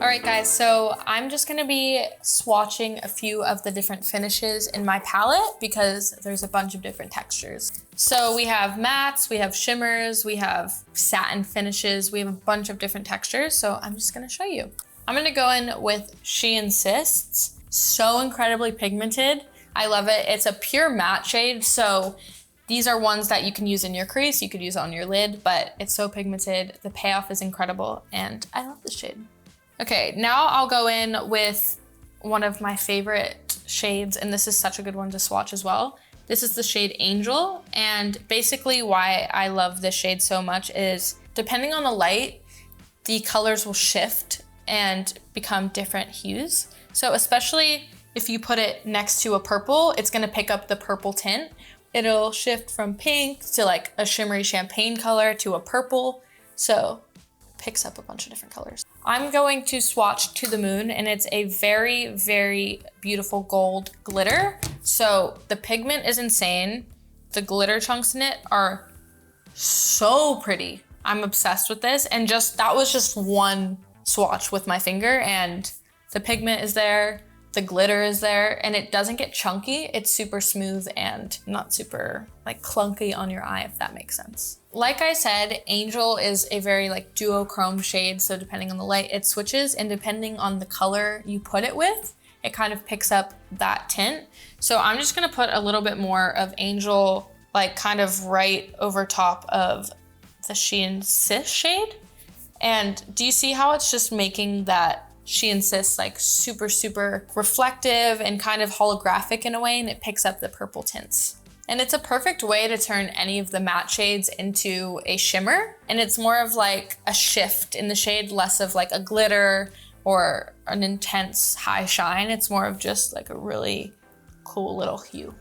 All right guys, so I'm just gonna be swatching a few of the different finishes in my palette because there's a bunch of different textures. So we have mattes, we have shimmers, we have satin finishes, we have a bunch of different textures. So I'm just gonna show you. I'm gonna go in with She Insists. So incredibly pigmented. I love it. It's a pure matte shade. So these are ones that you can use in your crease, you could use it on your lid, but it's so pigmented. The payoff is incredible and I love this shade. Okay, now I'll go in with one of my favorite shades, and this is such a good one to swatch as well. This is the shade Angel, and basically why I love this shade so much is depending on the light, the colors will shift and become different hues. So especially if you put it next to a purple, it's gonna pick up the purple tint. It'll shift from pink to like a shimmery champagne color to a purple. So picks up a bunch of different colors. I'm going to swatch To the Moon, and it's a very, very beautiful gold glitter. So the pigment is insane. The glitter chunks in it are so pretty. I'm obsessed with this. And that was just one swatch with my finger, and the pigment is there, the glitter is there, and it doesn't get chunky. It's super smooth and not super like clunky on your eye, if that makes sense. Like I said, Angel is a very like duochrome shade. So depending on the light, it switches, and depending on the color you put it with, it kind of picks up that tint. So I'm just gonna put a little bit more of Angel, like kind of right over top of the She Insists shade. And do you see how it's just making that She Insists like super, super reflective and kind of holographic in a way, and it picks up the purple tints. And it's a perfect way to turn any of the matte shades into a shimmer. And it's more of like a shift in the shade, less of like a glitter or an intense high shine. It's more of just like a really cool little hue.